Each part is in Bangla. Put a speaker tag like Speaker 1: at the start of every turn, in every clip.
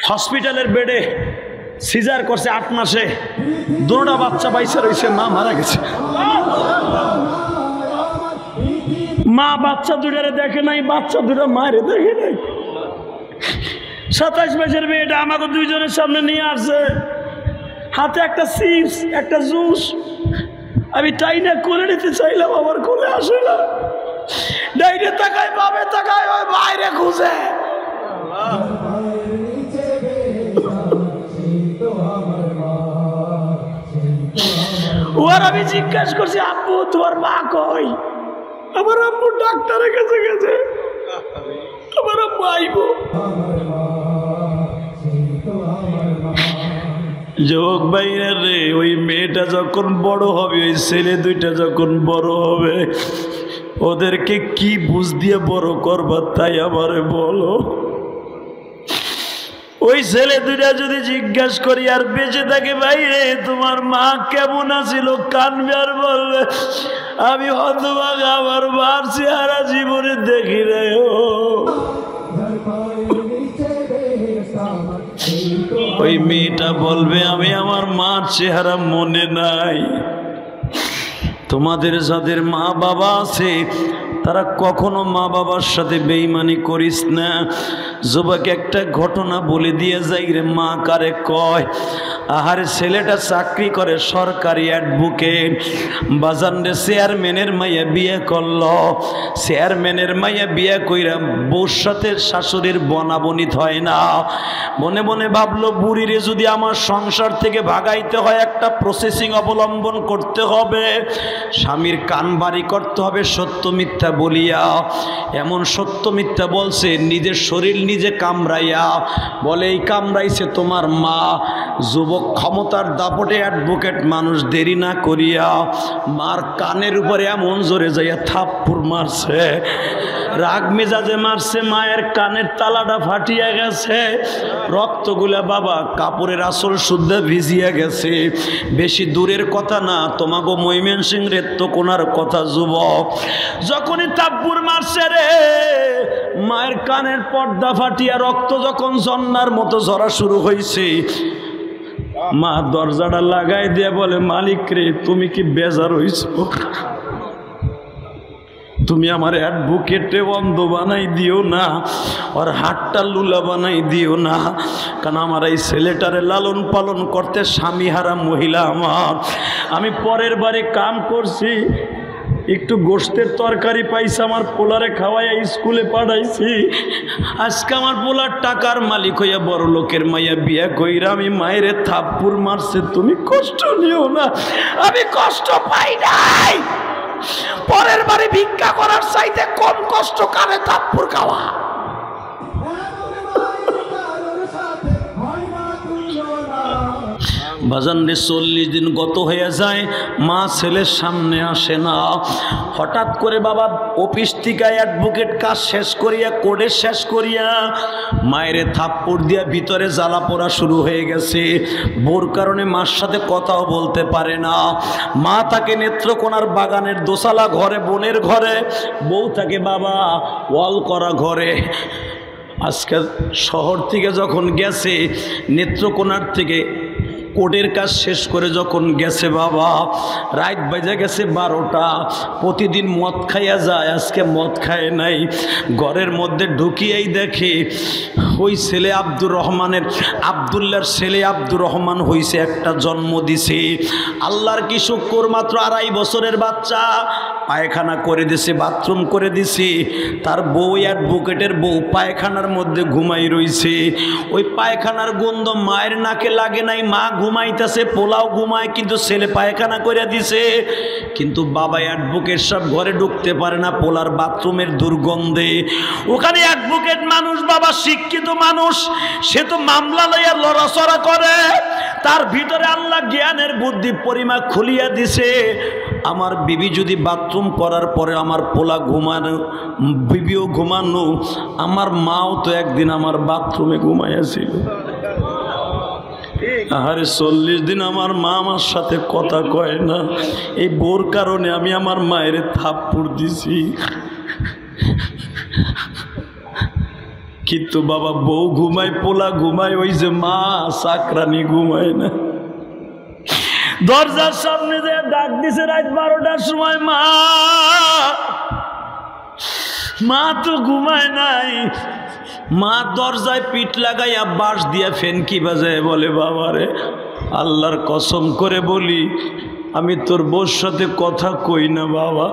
Speaker 1: হসপিটালের বেডে সিজার করছে 8 মাসে, দুটো বাচ্চা পাইছে রয়েছে, মা মারা গেছে। মা বাচ্চা দুটারে দেখে নাই, বাচ্চা দুটা মায়ের দেখে নাই। 27 মাসের মেয়েটা আমাকে দুইজনের সামনে নিয়ে আসছে, হাতে একটা চিপস একটা জুস। আমি টাইনা কোলে নিতে চাইলাম, আমার কোলে আসে না। ডাইনে তাকায় বামে তাকায়, ওই বাইরে খুঁজে। ওর আমি জিজ্ঞাসা করছি, আব্বু তোমার মা কই? আমার আব্বু ডাক্তারের কাছে গেছে, আমার আব্বু আইব। যুবক ভাইরা রে, ওই মেয়েটা যখন বড় হবে, ওই ছেলে দুইটা যখন বড় হবে, ওদেরকে কি বুঝ দিয়ে বড় করবা তাই আমারে বলো। ওই ছেলে দুইটা যদি জিজ্ঞাসা করি আর বেঁচে থাকে, ভাই রে তোমার মা কেমন আছিল, কানবে আর বলবে আমি হতভাগা, আমার মার চেহারা জীবনে দেখি রে। ওই মেয়েটা বলবে আমি আমার মার চেহারা মনে নাই। তোমাদের যাদের মা বাবা আছে তারা কখনো মা বাবার সাথে বেঈমানি করিস না। যুবক একটা ঘটনা বলে দিয়ে যাই রে, মা কারে কয়। আহারে ছেলেটা চাকরি করে সরকারি অ্যাডভোকেট, বাজান রে চেয়ারম্যানের মাইয়া বিয়ে করল। চেয়ারম্যানের মাইয়া বিয়ে কইরা বউর সাথে শাশুড়ির বনাবনিত হয় না। মনে মনে ভাবলো বুড়িরে যদি আমার সংসার থেকে ভাগাইতে হয় একটা প্রসেসিং অবলম্বন করতে হবে, স্বামীর কান বাড়ি করতে হবে সত্য মিথ্যা বলিয়া। এমন সত্য মিথ্যা বলছে নিজের শরীর নিজে কামড়াইয়া, বলে এই কামড়াইছে তোমার মা। যুবক ক্ষমতার দাপটে অ্যাডভোকেট মানুষ দেরি না করিয়া মার কানের উপরে এমন জোরে যাইয়া থাপ্পড় মারছে, রাগ মেজাজে মারছে, মায়ের কানের তালাটা ফাটিয়া গেছে, রক্তগুলা বাবা কাপড়ের আসল শুদ্ধ ভিজিয়া গেছে। বেশি দূরের কথা না, তোমাগো ময়মনসিংহ তো কোনার কথা। যুবক যখনই থাপ্পড় মারছে রে, মায়ের কানের পর্দা ফাটিয়া রক্ত যখন ঝর্ণার মতো ঝরা শুরু হয়েছে, মা দরজাটা লাগাই দিয়ে বলে মালিক রে তুমি কি বেজার হইছো? তুমি আমার অ্যাডভোকেটে অন্ধ বানাই দিও না, আর হাতটা লুলা বানাই দিও না, কারণ আমার এই ছেলেটারে লালন পালন করতে স্বামী হারা মহিলা আমার। আমি পরের বারে কাম করছি, একটু গোশতের তরকারি পাইছি, আমার পোলারে খাওয়াইয়া স্কুলে পাঠাইছি। আজকে আমার পোলার টাকার মালিক হইয়া বড় লোকের মাইয়া বিয়া কইরা আমি মায়েরে থাপ্পড় মারছে। তুমি কষ্ট নিও না, আমি কষ্ট পাই নাই। পরের বারে ভিক্ষা করার চাইতে কম কষ্ট কানে থাপ্পড় খাওয়া। বাজান রে 40 দিন গত হয়ে যায়, মা ছেলের সামনে আসে না। হঠাৎ করে বাবা অফিস থেকে অ্যাডভোকেট কাজ শেষ করিয়া কোর্টে শেষ করিয়া মায়েরে থাপ্পড় দিয়া ভিতরে জ্বালা পোড়া শুরু হয়ে গেছে। বোর কারণে মার সাথে কথাও বলতে পারে না। মা তাকে নেত্রকোনার বাগানের দোসালা ঘরে, বোনের ঘরে, বউ তাকে বাবা ওয়াল করা ঘরে। আজকে শহর থেকে যখন গেছে, নেত্রকোনার থেকে কোর্টের কাজ শেষ করে যখন গেছে বাবা, রাত বাজে গেছে 12টা। প্রতিদিন মদ খাইয়া যায়, আজকে মদ খায় নাই। ঘরের মধ্যে ঢুকিয়েই দেখে ওই ছেলে আব্দুর রহমানের, আবদুল্লার ছেলে আব্দুর রহমান হইছে, একটা জন্ম দিছে। আল্লাহর কি শুকর, মাত্র 2.5 বছরের বাচ্চা, পায়খানা করে দিছে, বাথরুম করে দিছে। তার বউ অ্যাডভোকেটের বউ পায়খানার মধ্যে ঘুমাই রইছে। ওই পায়খানার গন্ধ মায়ের নাকে লাগে নাই, মা ঘুমাইতেছে, পোলাও ঘুমায়, কিন্তু ছেলে পায়খানা করে দিছে। কিন্তু বাবা অ্যাডভোকেট সব ঘরে ঢুকতে পারে না পোলার বাথরুমের দুর্গন্ধে। ওখানে অ্যাডভোকেট মানুষ বাবা, শিক্ষিত মানুষ, সে তো মামলা লইয়া লড়াচড়া করে। তার ভিতরে আল্লাহ জ্ঞানের বুদ্ধি পরিমাপ খুলিয়া দিছে। আমার বিবি যদি বাথরুম করার পরে আমার পোলা ঘুমানো, বিবিও ঘুমানো, আমার মাও তো একদিন আমার বাথরুমে ঘুমাইয়াছিল। আহারে 40 দিন আমার মা আমার সাথে কথা কয় না। এই বোর কারণে আমি আমার মায়ের থাপ্পড় দিছি। কিন্তু বাবা বউ ঘুমায়, পোলা ঘুমায়, ওই যে মা চাকরানি ঘুমায় না। দরজার সামনে যে ডাক দিছে রাত 12টার সময়, মা মা তো ঘুমায় নাই। মা দরজায় পিঠ লাগাইয়া বাঁশ দিয়া ফেনকি বাজায় বলে, বাবারে আল্লাহর কসম করে বলি আমি তোর বউর সাথে কথা কই না বাবা,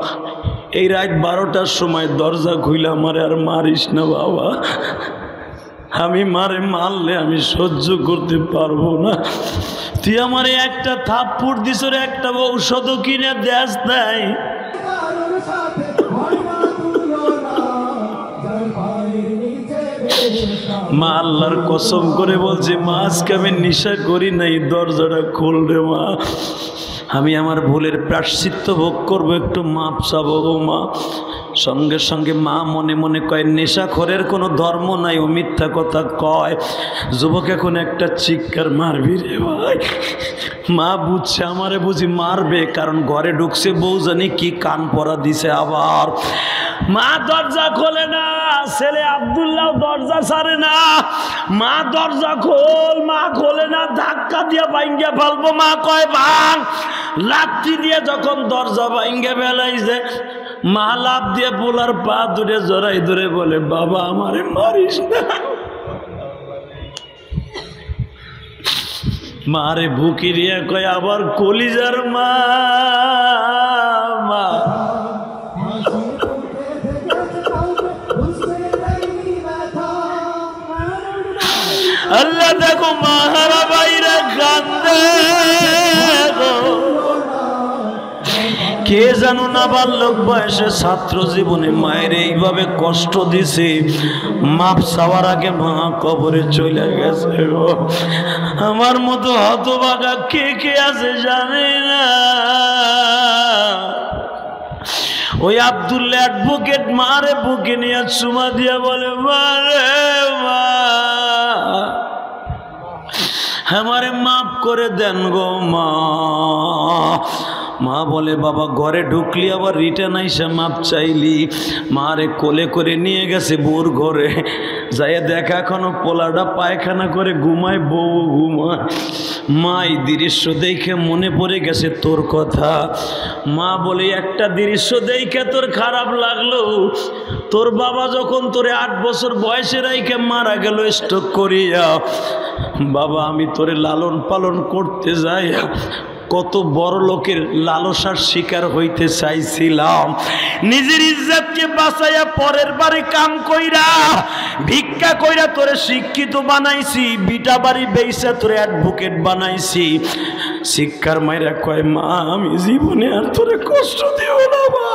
Speaker 1: এই রাত 12টার সময় দরজা খুইলা আমারে আর মারিস না বাবা, আমি মারে মারলে আমি সহ্য করতে পারবো না। তুই আমারে একটা থাপ্পড় দিস, একটা ঔষধও কিনে দেশ দেয়। মা আল্লাহর কসম করে বলছে, মা আজকে আমি নেশা করি নাই, দরজাটা খোল রে মা, আমি আমার ভুলের প্রায়শ্চিত্ত ভোগ করবো, একটু মাপ চাবো গো মা। সঙ্গে সঙ্গে মা মনে মনে কয়, নেশাখোরের কোনো ধর্ম নাই, ও মিথ্যা কথা কয়। যুবক এখন একটা চিৎকার মারবি রে ভাই। মা বুঝছে আমারে বুঝি মারবে, কারণ ঘরে ঢুকছে বউ জানি কি কান পরা দিছে আবার। মা দরজা খোলে না, ছেলে আব্দুল্লাহ দরজা ছাড়ে না। মা দরজা খোল, মা খোলে না, ধাক্কা দিয়ে ভাঙ্গা ফেলবো। মা কয় ভাঙ। লাথি দিয়ে যখন দরজা ভাঙ্গা ফেলাইছে, মা লাফ দিয়ে পোলার পা ধরে জড়াই ধরে বলে, বাবা আমারে মারিস না। মারে বুকি দিয়ে কয়, আবার কলিজার মা। মা আল্লাহ দেখো মাহারা বাইরে কান্দে গো। কে জানো না বাল্যক বয়সে ছাত্র জীবনে মায়ের এইভাবে কষ্ট দিছে, মাপ চাওয়ার আগে মা কবরে চলে গেছে গো। আমার মতো হতভাগা কে কে আছে জানে না। ওই আব্দুল্লাহ অ্যাডভোকেট মারে বুকে নিয়ে চুমা দিয়া বলে, মারে মা আমারে মাফ করে দেন গো মা। মা বলে, বাবা ঘরে ঢুকলি আবার রিটার্ন আইসা মাপ চাইলি। মারে কোলে করে নিয়ে গেছে বউর ঘরে, যাইয়া দেখা এখনো পোলাটা পায়খানা করে ঘুমায়, বউ ঘুমায়। মা এই দৃশ্য দেখে মনে পড়ে গেছে তোর কথা। মা বলে, একটা দৃশ্য দেখে তোর খারাপ লাগলো, তোর বাবা যখন তোরে 8 বছর বয়সে রাইখে মারা গেল স্ট্রোক করিয়া। বাবা আমি তোরে লালন পালন করতে যাই কত বড় লোকের লালসার শিকার হইতে চাইছিলাম। নিজের ইজ্জতকে বাঁচাইয়া পরের বাড়ি কাম কইরা ভিক্ষা কইরা তোরে শিক্ষিত বানাইছি, বিটা বাড়ি বেইসা তোরে অ্যাডভোকেট বানাইছি। শিক্ষার মায়েরা কয়, মা আমি জীবনে আর তোরে কষ্ট দিও না মা।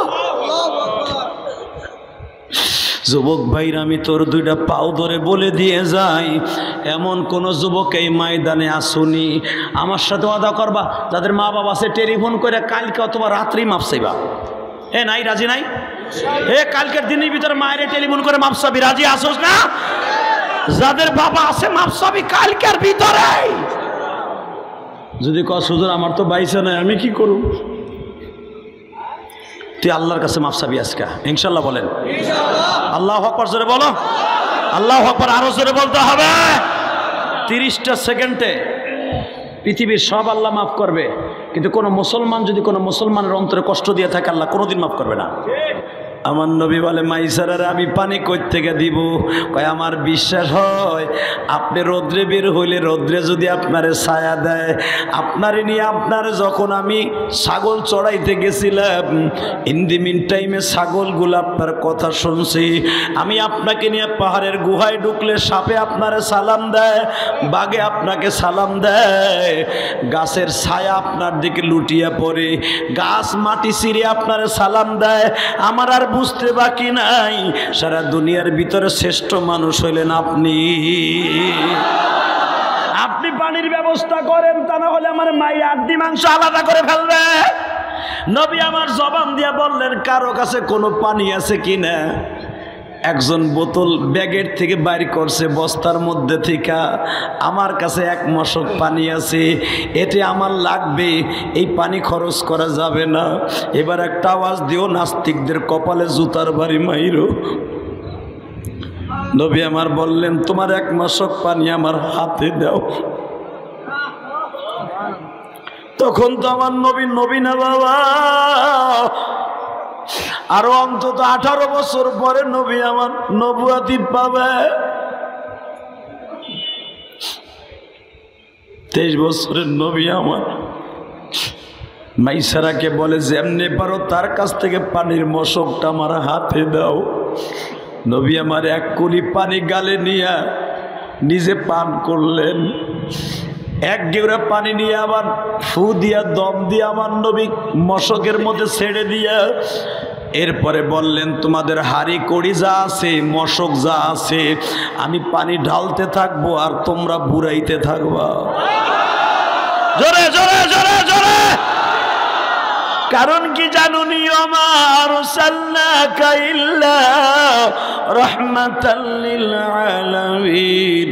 Speaker 1: যুবক ভাইরা আমি তোর 2টা পাও ধরে বলে দিয়ে যাই, এমন কোন যুবক এই ময়দানে আসুনি আমার সাথে ওয়াদা করবা, যাদের মা বাবা আছে টেলিফোন করে কালকে অথবা রাত্রি মাপ চাইবা। এ নাই রাজি নাই? এ কালকের দিনের ভিতরে মায়ের টেলিফোন করে মাপ চাবি, রাজি আসোস না? যাদের বাবা আছে মাপ চাবি কালকের ভিতরে। যদি কস হুজুর আমার তো বাইসা নাই, আমি কি করব? তুই আল্লাহর কাছে মাফ চাবি আজকে ইনশাআল্লাহ। বলেন আল্লাহু আকবার, জোরে বলো আল্লাহু আকবার, আরো জোরে বলতে হবে। 30টা সেকেন্ডে পৃথিবীর সব আল্লাহ মাফ করবে, কিন্তু কোনো মুসলমান যদি কোনো মুসলমানের অন্তরে কষ্ট দিয়ে থাকে আল্লাহ কোনোদিন মাফ করবে না। আমার নবী বলে, মাইসারারে আমি পানি কই থেকে দিব? কয় আমার বিশ্বাস হয় আপনি রৌদ্রে বের হইলে রৌদ্রে যদি আপনারে ছায়া দেয়, আপনারে নিয়ে আপনারে যখন আমি ছাগল চড়াইতে গেছিলাম, ইন দি মিন টাইমে ছাগলগুলো আপনার কথা শুনছি। আমি আপনাকে নিয়ে পাহাড়ের গুহায় ঢুকলে সাপে আপনারে সালাম দেয়, বাঘে আপনাকে সালাম দেয়, গাছের ছায়া আপনার দিকে লুটিয়ে পড়ে, গাছ মাটি ছিঁড়ে আপনারে সালাম দেয়। আমার আর বুঝতে বাকি নাই সারা দুনিয়ার ভিতরে শ্রেষ্ঠ মানুষ হইলেন আপনি। আপনি পানির ব্যবস্থা করেন, তা না হলে আমার মাই আড্ডি মাংস আলাদা করে ফেলবে। নবী আমার জবান দিয়ে বললেন, কারো কাছে কোনো পানি আছে কিনা? একজন বোতল ব্যাগের থেকে বাইর করছে বস্তার মধ্যে থেকে, আমার কাছে 1 মশক পানি আছে, এতে আমার লাগবে, এই পানি খরচ করা যাবে না। এবার একটা আওয়াজ দিও, নাস্তিকদের কপালে জুতার বাড়ি মাইরো। নবী আমার বললেন, তোমার এক মশক পানি আমার হাতে দাও। তখন তো আমার নবী না বাবা, আরো অন্তত 18 বছর পরে নবী আমার নবুয়াতি পাবে। 23 বছরের নবী আমার মাইসারাকে বলে, যেমনি পারো তার কাছ থেকে পানির মশকটা আমার হাতে দাও। নবী আমার এক কুলি পানি গালে নিয়ে নিজে পান করলেন। এক গেউরা পানি নিয়ে আবার ফু দিয়া দম দিয়ে আমার নবী মশকের মধ্যে ছেড়ে দিয়া এরপরে বললেন, তোমাদের হাড়ি কড়ি যা আছে, মশক যা আছে, আমি পানি ঢালতে থাকবো আর তোমরা বুড়াইতে থাকবা। জোরে জোরে জোরে জোরে। কারণ কি জানুনি, ওমা আরসালনাকা ইল্লা রাহমাতাল লিল আলামিন।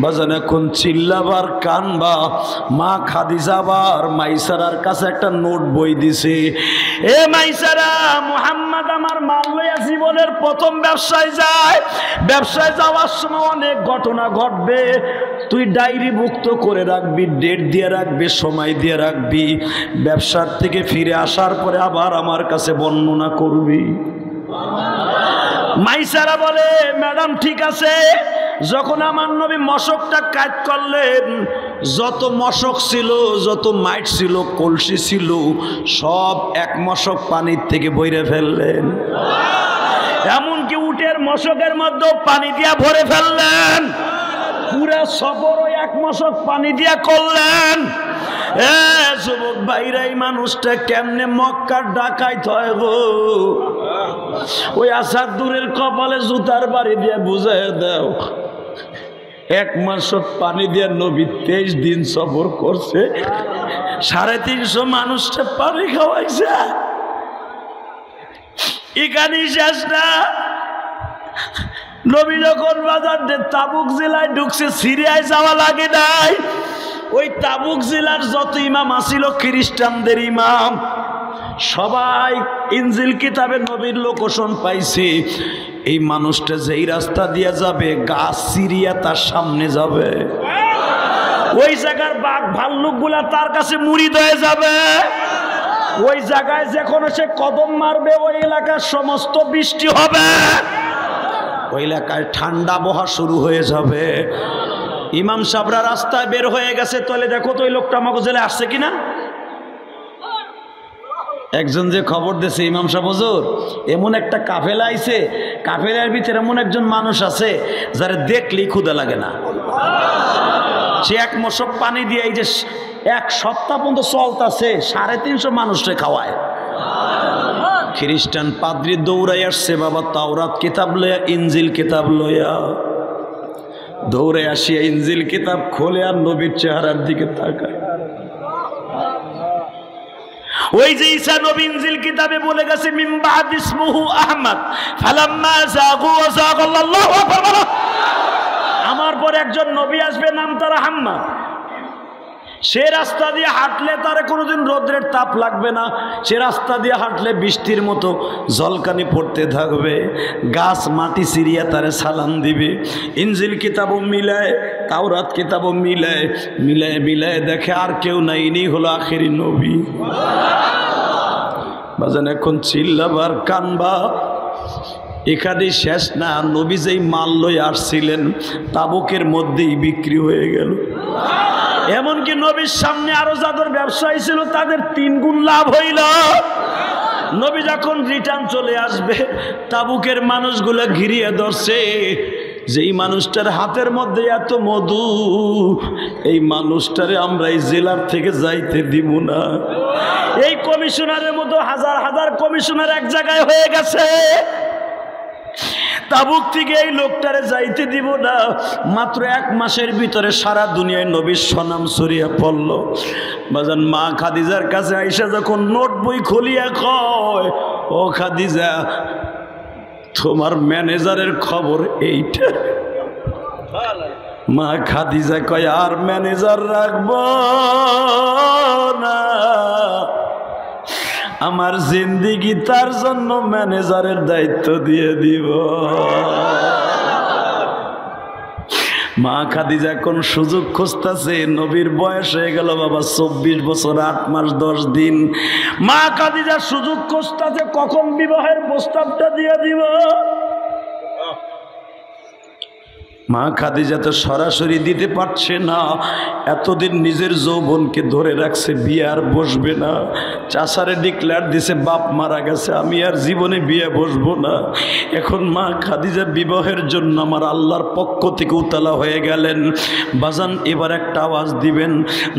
Speaker 1: বাজান এখন চিল্লাবার কানবা। মা খাদিজা আবার মাইসারার কাছে একটা নোট বই দিছে। এ মাইসারা, মুহাম্মদ আমার মাল লইয়া জীবনের প্রথম ব্যবসায় যায়। ব্যবসায় যাওয়ার সময় অনেক ঘটনা ঘটবে, তুই ডায়েরি মুক্ত করে রাখবি, ডেট দিয়ে রাখবি, সময় দিয়ে রাখবি। ব্যবসার থেকে ফিরে আসার পরে আবার আমার কাছে বর্ণনা করবি। মাইসারা বলে, ম্যাডাম ঠিক আছে। যখন আমার নবী মশকটা কাজ করলেন, যত মশক ছিল, যত মাইট ছিল, কলসি ছিল, সব এক মশক পানির থেকে বইরে ফেললেন। এমনকি উটের মশকের মধ্যেও পানি দিয়া ভরে ফেললেন। পুরা সফর ওই এক মশক পানি দিয়া করলেন। যুবক ভাইরা, এই মানুষটা কেমনে মক্কার ডাকাইত হয় গো। ওই আসাদুরের কপালে জুতার বাড়ি দিয়ে বুঝাই দাও। এক মশক পানি দিয়ে নবী 23 দিন সফর করছে, 350 মানুষটা পানি খাওয়াইছে। এখানেই শেষ না। নবী যখন বাজার তাবুক জেলায় ঢুকছে, সিরিয়ায় যাওয়া লাগে নাই। ওই তাবুক জেলার যত ইমাম আসিল, খ্রিস্টানদের ইমাম, সবাই ইনজিল কিতাবে নবীর লোকেশন পাইছে। এই মানুষটা যেই রাস্তা দিয়ে যাবে, গাছ সিরিয়া তার সামনে যাবে। ওই জায়গার বাঘ ভাল্লুক গুলা তার কাছে মুড়িদ হয়ে যাবে। ওই জায়গায় যখন সে কদম মারবে, ওই এলাকার সমস্ত বৃষ্টি হবে। ওই এলাকায় ঠান্ডা বহা শুরু হয়ে যাবে। ইমাম সাহেবরা রাস্তায় বের হয়ে গেছে, তাহলে দেখো তো ওই লোকটা আমাকে জেলে আসছে কিনা। একজন যে খবর দিয়েছে, ইমাম সাহেব হুজুর এমন একটা কাফেলা আইছে, কাফেলার ভিতরে এমন একজন মানুষ আছে যারা দেখলেই ক্ষুধা লাগে না। সে এক মশক পানি দিয়ে এই যে 1 সপ্তাহ পর্যন্ত চলতেছে, 350 মানুষকে খাওয়ায়। খ্রিস্টান পাদ্রী দৌড়াই আসছে, বাবা তাওরাত কিতাব লইয়া, ইনজিল কিতাব লইয়া। দৌড়ে আসিয়া ইনজিল কিতাব খোলে আর নবীর চেহারার দিকে তাকায়। ওই যে ঈসা নবী ইনজিল কিতাবে বলে গেছে, মিন বাদ ইসমুহু আহমদ ফালাম্মা যাগু ওয়া যাগাল্লাহু আকবার। আমার পর একজন নবী আসবে, নাম তার আহমদ। সে রাস্তা দিয়ে হাঁটলে তার কোনোদিন রোদ্রের তাপ লাগবে না। সে রাস্তা দিয়ে হাঁটলে বৃষ্টির মতো জলকানি পড়তে থাকবে, গাছ মাটি সিরিয়া তারে সালাম দিবে। ইনজিল কিতাবও মিলায়, তাওরাত কিতাবও মিলায়, মিলায় মিলায় দেখে আর কেউ নাই, ইনি হলো আখেরি নবী। বাজান এখন চিল্লাবার কানবা। এখানেই শেষ না। নবী যেই মাল লই আসছিলেন, তাবুকের মধ্যেই বিক্রি হয়ে গেল। এমনকি নবীর সামনে আরো যাদের ব্যবসায়ী ছিল, তাদের 3 গুণ লাভ হইল। নবী যখন রিটার্ন চলে আসবে, তাবুকের মানুষগুলো ঘিরিয়ে ধরছে। যেই মানুষটার হাতের মধ্যে এত মধু, এই মানুষটারে আমরা এই জেলার থেকে যাইতে দিব না। এই কমিশনারের মতো হাজার হাজার কমিশনার এক জায়গায় হয়ে গেছে। তাবুক থেকে এই লোকটারে যাইতে দিব না। মাত্র 1 মাসের ভিতরে সারা দুনিয়ায় নবীর সুনাম ছড়িয়ে পড়ল। বাজান মা খাদিজার কাছে আইসা যখন নোট বই খুলিয়া কয়, ও খাদিজা, তোমার ম্যানেজারের খবর এইটা। মা খাদিজা কয়, আর ম্যানেজার রাখবো না, আমার জিন্দিগি তার জন্য ম্যানেজারের দায়িত্ব দিয়ে দিব। মা খাদিজা কোন সুযোগ খুঁজতেছে, নবীর বয়স হয়ে গেল বাবা 24 বছর 8 মাস 10 দিন। মা খাদিজা সুযোগ খুঁজতেছে কখন বিবাহের প্রস্তাবটা দিয়ে দিব। মা খাদিজা তো সরাসরি দিতে পারছে না, এতদিন নিজের যৌবনকে ধরে রাখছে, বিয়ে আর বসবে না। চাচারে ডিক্লেয়ার দিছে বাপ মারা গেছে, আমি আর জীবনে বিয়ে বসবো না। এখন মা খাদিজা বিবাহের জন্য আমার আল্লাহর পক্ষ থেকে উতলা হয়ে গেলেন। বাজান এবার একটা আওয়াজ দিবেন,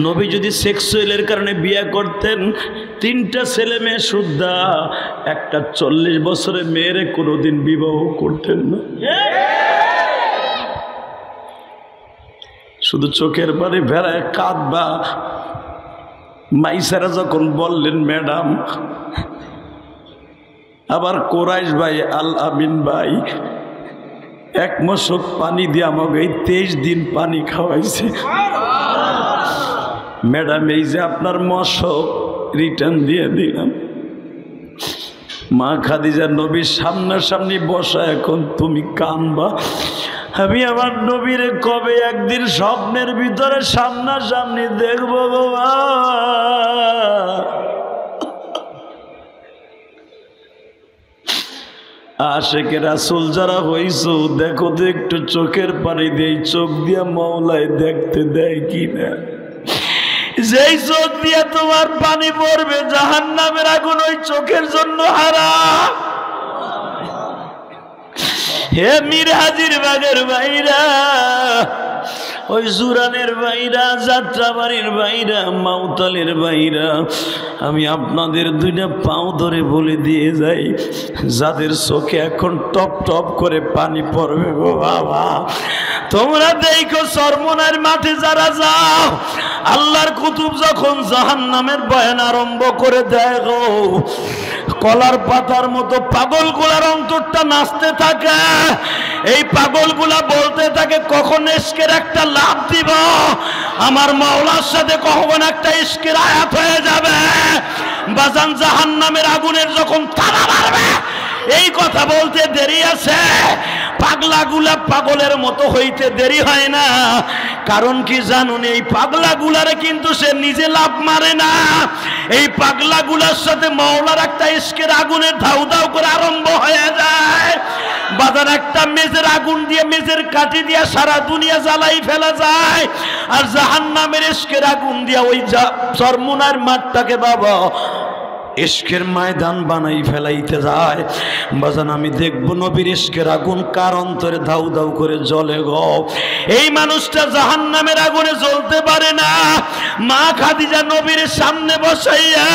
Speaker 1: নবী যদি সেক্সুয়ালের কারণে বিয়ে করতেন, 3টা ছেলে মেয়ে শুদ্ধা, একটা 40 বছরের মেয়েরে কোনোদিন বিবাহ করতেন না। শুধু চোখের বাড়ি ভেড়ায় কাঁদবা। মাইসারা যখন বললেন ম্যাডাম, আবার কোরাইশ ভাই আল আমিন ভাই 1 মশক পানি দিয়ে আমাকে 23 দিন পানি খাওয়াইছে। ম্যাডাম এই যে আপনার মশক রিটার্ন দিয়ে দিলাম। মা খাদিজা নবীর সামনাসামনি বসা, এখন তুমি কানবা। আমি আমার নবীরে কবে একদিন স্বপ্নের ভিতরে সামনাসামনি দেখবো গো। আশেকে রাসূল যারা হইছো, দেখো তো একটু চোখের পানি দিয়ে চোখ দিয়া মাওলায় দেখতে দেয় কিনা। যেই চোখ দিয়ে তোমার পানি পড়বে জাহান্নামের আগুন ওই চোখের জন্য হারাম। হে মীর হাজির বাগের ভাইরা, ওই জুরানের ভাইরা, যাত্রাবাড়ির ভাইরা, মাউতালের ভাইরা, আমি আপনাদের 2টা পাও ধরে বলে দিয়ে যাই, যাদের চোখে এখন টপ টপ করে পানি পড়বে গো বাবা, তোমরা দেখো চরমনার মাঠে যারা যাও, আল্লাহর কুতুব যখন জাহান্নামের বয়ান আরম্ভ করে দেয় গো, কলার পাতার মতো পাগলগুলার অন্তরটা নাচতে থাকে। এই পাগলগুলা বলতে থাকে কখন ইশকের একটা লাভ দিব, আমার মাওলার সাথে কখন একটা ইশকের আয়াত হয়ে যাবে। বাজান জাহান্নামের আগুনের যখন তারা মারবে, এই কথা বলতে দেরি আছে। পাগলাগুলা পাগলের মতো হইতে দেরি হয় না। কারণ কি জানুন, এই পাগলাগুলারে কিন্তু সে নিজে লাভ মারে না। এই পাগলাগুলার সাথে মাওলার একটা ইশকের আগুনের ধাউ ধাউ করে আরম্ভ হয়ে যায়। বাজার একটা মেজের আগুন দিয়ে, মেজের কাঠি দিয়ে সারা দুনিয়া জ্বালাই ফেলা যায়। আর জাহান্নামের ইশকের আগুন দিয়ে ওই চরমুনার মাঠটাকে বাবা ইশকের ময়দান বানাই ফেলাইতে যায়। বাজান আমি দেখবো নবীর ইশকের আগুন কার অন্তরে ধাউ ধাউ করে জ্বলে গো। এই মানুষটা জাহান্নামের আগুনে জ্বলতে পারে না। মা খাদিজা নবীর সামনে বসাইয়া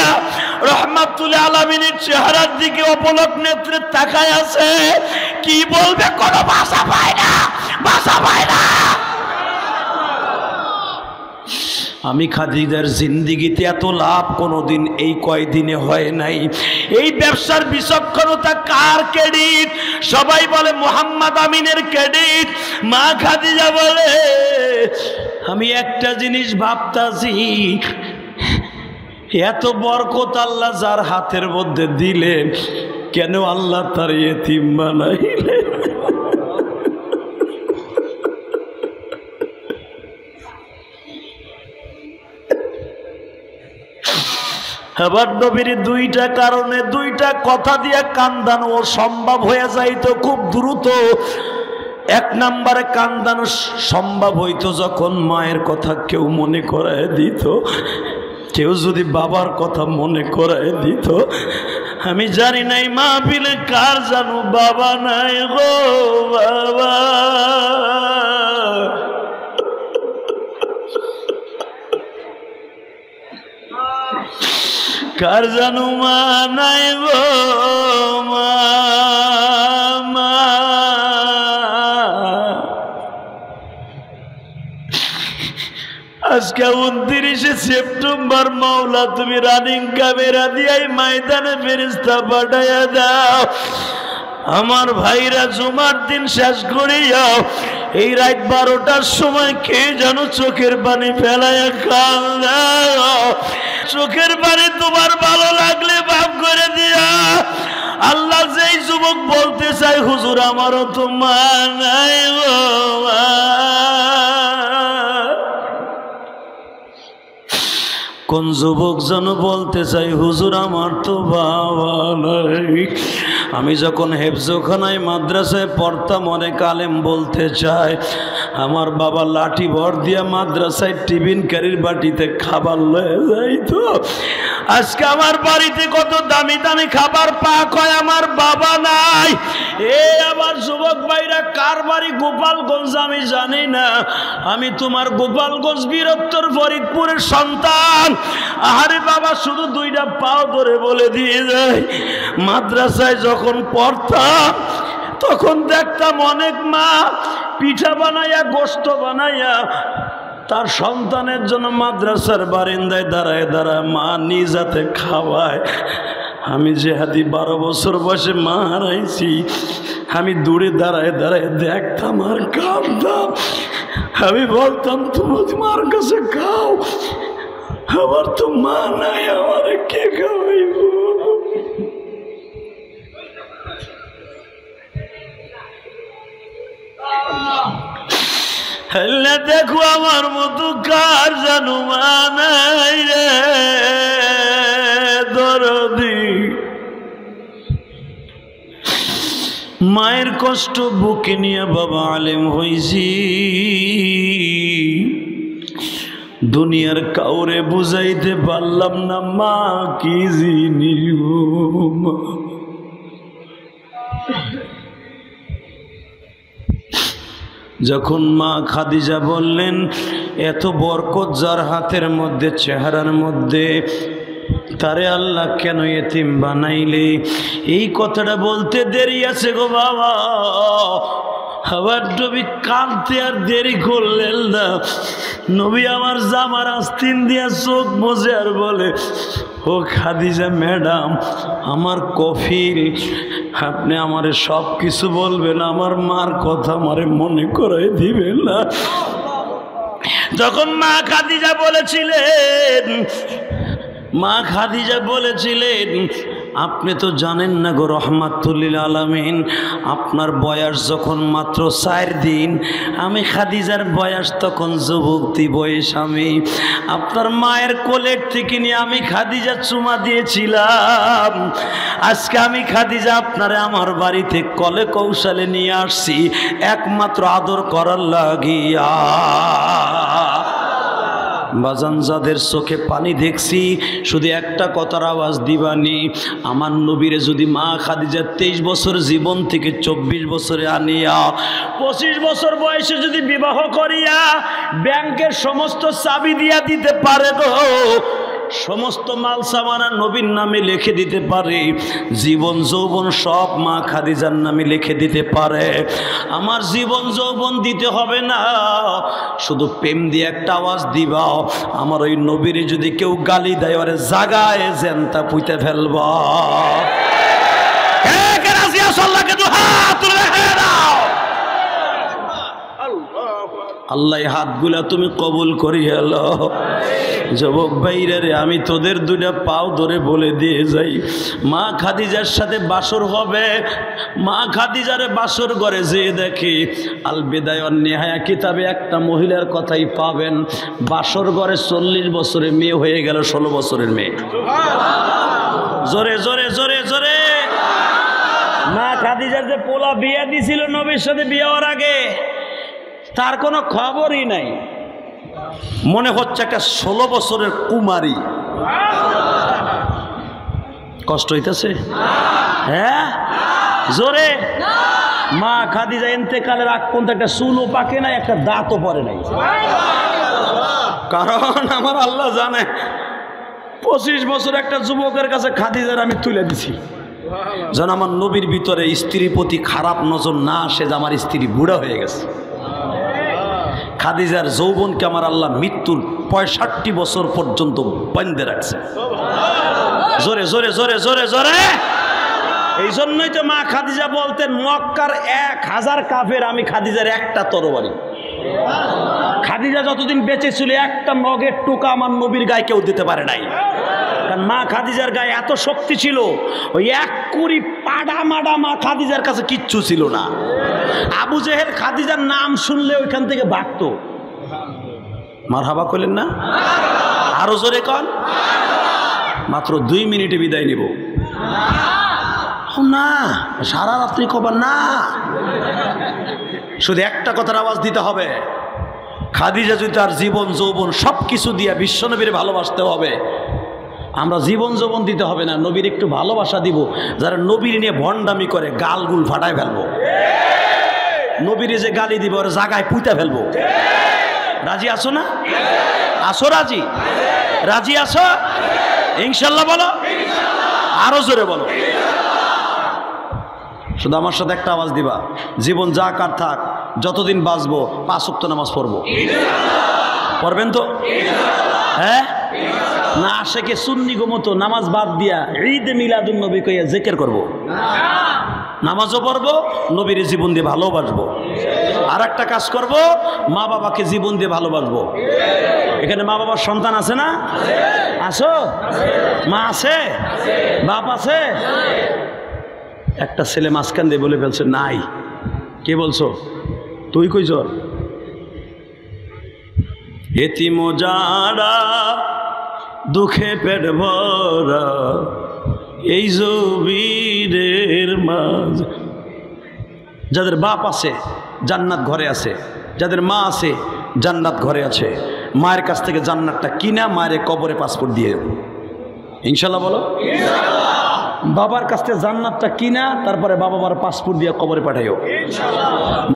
Speaker 1: রহমাতুল আলামিনের চেহারার দিকে অপলক নেত্রে তাকায় আছে। কি বলবে কোনো ভাষা পায় না, ভাষা পায় না। আমি খাদিজার জিন্দিগিতে এত লাভ কোনোদিন এই কয়দিনে হয় নাই। এই ব্যবসার বিচক্ষণতা কার ক্রেডিট? সবাই বলে মুহাম্মদ আমিনের ক্রেডিট। মা খাদিজা বলে আমি একটা জিনিস ভাবতাছি, এত বরকত আল্লাহ যার হাতের মধ্যে দিলেন, কেন আল্লাহ তার ইতিম বানাইলেন? আবার নবীর 2টা কারণে 2টা কথা দিয়ে কান্দানো সম্ভব হয়ে যাইতো খুব দ্রুত। 1 নম্বরে কান্দানো সম্ভব হইতো যখন মায়ের কথা কেউ মনে করায় দিত, কেউ যদি বাবার কথা মনে করায় দিত। আমি জানি নাই মাহফিলে কার জানো বাবা নাই গো বাবা, কার জানো মা নাই গো মা। আজকে 29 সেপ্টেম্বর মাওলা তুমি রানিং ক্যামেরা দিয়ে ময়দানে ফেরেশতা পাঠাইয়া দাও। আমার ভাইরা জুমার দিন শেষ করে যাও। এই রাত 12টার সময় কে যেন চোখের পানি ফেলাইয়া কাঁদাও। চোখের পানি তোমার ভালো লাগলে মাফ করে দিয়া। আল্লাহ যেই যুবক বলতে চাই হুজুর আমারও তো মা নাই বাবা, কোন যুবক যেন বলতে চাই হুজুর আমার তো বাবা নাই। আমি যখন হেফজখানায় মাদ্রাসায় পড়তাম অনেক আলেম বলতে চায় আমার বাবা লাঠি ভর দিয়া মাদ্রাসায় টিফিন কারির বাটিতে খাবার লয়ে যাইতো। আজকে আমার বাড়িতে কত দামি দামি খাবার পাক হয়, আমার বাবা নাই। আমার যুবক ভাইরা কার বাড়ি গোপালগঞ্জ আমি জানি না, আমি তোমার গোপালগঞ্জ বীরত্তর ফরিদপুরের সন্তান। আরে বাবা শুধু দুইটা পাও ধরে বলে দিয়ে যায়, মাদ্রাসায় যখন পড়তাম তখন দেখতাম অনেক মা পিঠা বানাইয়া গোশত বানাইয়া তার সন্তানের জন্য মাদ্রাসার বারান্দায় দাঁড়ায় দাঁড়ায় মা নিজ হাতে খাওয়ায়। আমি যে হাতি 12 বছর বয়সে মা হারাইছি, আমি দূরে দাঁড়ায় দাঁড়ায় দেখতাম আর কাঁদতাম। আমি বলতাম তুমি তোমার কাছে খাও, আমার তো মা নাই, আমার কে খাওয়াইব? দেখো আমার মতো কার জানো মা নাই রে দরদি। মায়ের কষ্ট বুকে নিয়ে বাবা আলেম হইছি, দুনিয়ার কাউরে বুঝাইতে পারলাম না মা কি জিনিস। যখন মা খাদিজা বললেন এত বরকত যার হাতের মধ্যে চেহারার মধ্যে, তারে আল্লাহ কেন এতিম বানাইলে? এই কথাটা বলতে দেরি আছে গো বাবা। আবার নবী কাঁদতে আর দেরি করলেন না। নবী আমার জামার আস্তিন দিয়া চোখ মুছে আর বলে ও খাদিজা ম্যাডাম, আমার কফিল, আপনি আমারে সব কিছু বলবেন, আমার মার কথা আমারে মনে করাই দিবেন না। যখন মা খাদিজা বলেছিলেন আপনি তো জানেন না গো রহমাতুল্লিল আলামিন, আপনার বয়স যখন মাত্র 4 দিন, আমি খাদিজার বয়স তখন যুবতী বয়স। আমি আপনার মায়ের কোলের থেকে নিয়ে আমি খাদিজা চুমা দিয়েছিলাম। আজকে আমি খাদিজা আপনারে আমার বাড়িতে কলে কৌশলে নিয়ে আসছি একমাত্র আদর করার লাগিয়া। বাজান যাদের চোখে পানি দেখছি শুধু একটা কথার আওয়াজ দিবানি, আমার নবীরে যদি মা খাদিজা 23 বছর জীবন থেকে 24 বছরে আনিয়া 25 বছর বয়সে যদি বিবাহ করিয়া ব্যাংকের সমস্ত চাবি দিয়া দিতে পারে গো, সমস্ত মাল সামানা নবীর নামে লিখে দিতে পারে, জীবন যৌবন সব মা খাদিজার নামে লিখে দিতে পারে। আমার জীবন যৌবন দিতে হবে না, শুধু প্রেম দিয়ে একটা আওয়াজ দিবা, আমার ওই নবীর যদি কেউ গালি দেয় ওরে জাগায় জ্যান্তা পুঁতে ফেলবা। আল্লাহ হাতগুলা তুমি কবুল করিয়া লও। যুবক ভাইরা রে, আমি তোদের 2টা পাও ধরে বলে দিয়ে যাই, মা খাদিজার সাথে বাসর হবে। মা খাদিজারে বাসর ঘরে যেয়ে দেখি আল বিদায় ওয়ান নিহায়া কিতাবে একটা মহিলার কথাই পাবেন, বাসর ঘরে 40 বছরে মেয়ে হয়ে গেল 16 বছরের মেয়ে। জোরে জোরে জোরে জোরে। মা খাদিজার যে পোলা বিয়ে দিছিল নবীর সাথে বিয়ে হওয়ার আগে, তার কোনো খবরই নাই, মনে হচ্ছে একটা 16 বছরের কুমারী। কষ্ট হইতেছে? হ্যাঁ জোরে। মা খাদিজা ইন্তেকালের আগ পর্যন্ত একটা চুলও পাকে নাই, একটা দাঁতও পড়ে নাই। কারণ আমার আল্লাহ জানে 25 বছর একটা যুবকের কাছে খাদিজার আমি তুলে দিছি, যেন আমার নবীর ভিতরে স্ত্রীর প্রতি খারাপ নজর না আসে যে আমার স্ত্রী বুড়া হয়ে গেছে। খাদিজার যৌবনকে আমার আল্লাহ মৃত্যুর 65 বছর পর্যন্ত বন্ধে রাখছে। জোরে জোরে জোরে জোরে জোরে। এই জন্যই তো মা খাদিজা বলতেন মক্কার 1000 কাফের আমি খাদিজার একটা তরবারি। খাদিজা যতদিন বেঁচে ছিল একটা নগের টোকা আমার নবীর গায়ে কেউ দিতে পারে নাই। কারণ মা খাদিজার গায়ে এত শক্তি ছিল, ওই এক কুড়ি পাডা মাডা মা খাদিজার কাছে কিচ্ছু ছিল না। আবু জেহেল খাদিজার নাম শুনলে ওইখান থেকে ভাগতো। মারহাবা করলেন না? আরো জোরে কন। মাত্র 2 মিনিটে বিদায় নিব না, সারা রাত্রি কবার না, শুধু একটা কথার আওয়াজ দিতে হবে, খাদিজা যদি তার জীবন যৌবন সব কিছু দিয়ে বিশ্বনবীর ভালোবাসতে হবে। আমরা জীবন যৌবন দিতে হবে না, নবীর একটু ভালোবাসা দিব। যারা নবীর নিয়ে ভণ্ডামি করে গালগুল ফাটায় ফেলবো, নবীর যে গালি দিব ওর জায়গায় পুঁতে ফেলবো। রাজি আছো না? আসো রাজি? রাজি আছো? ইনশাল্লাহ বলো, আরো জোরে বলো। শুধু আমার সাথে একটা আওয়াজ দিবা, জীবন যা কার থাক, যতদিন বাঁচবো 5 ওয়াক্ত নামাজ পড়বো। পড়বেন তো? হ্যাঁ না, আশেকে সুন্নি মতো নামাজ বাদ দিয়া ঈদে মিলাদুন নবী কইয়া জিকির করব, নামাজও পড়বো, নবীর জীবন দিয়ে ভালোবাসবো। আর একটা কাজ করব, মা বাবাকে জীবন দিয়ে ভালোবাসবো। এখানে মা বাবার সন্তান আছে না? আসো, মা আছে, বাপ আছে। একটা ছেলে মাঝখান দিয়ে বলে ফেলছে নাই। কে বলছো? তুই কইছ? এতিম যারা দুঃখে পেট ভরা এই জবিরের মাঝ, যাদের বাপ আছে জান্নাত ঘরে আছে, যাদের মা আছে জান্নাত ঘরে আছে। মায়ের কাছ থেকে জান্নাতটা কিনা মায়ের কবরে পাসপোর্ট দিয়ে দেব, ইনশাল্লাহ বলো। বাবার কাছ থেকে জান্নাতটা কিনা, তারপরে বাবা মার পাসপোর্ট দিয়ে কবরে পাঠাইও।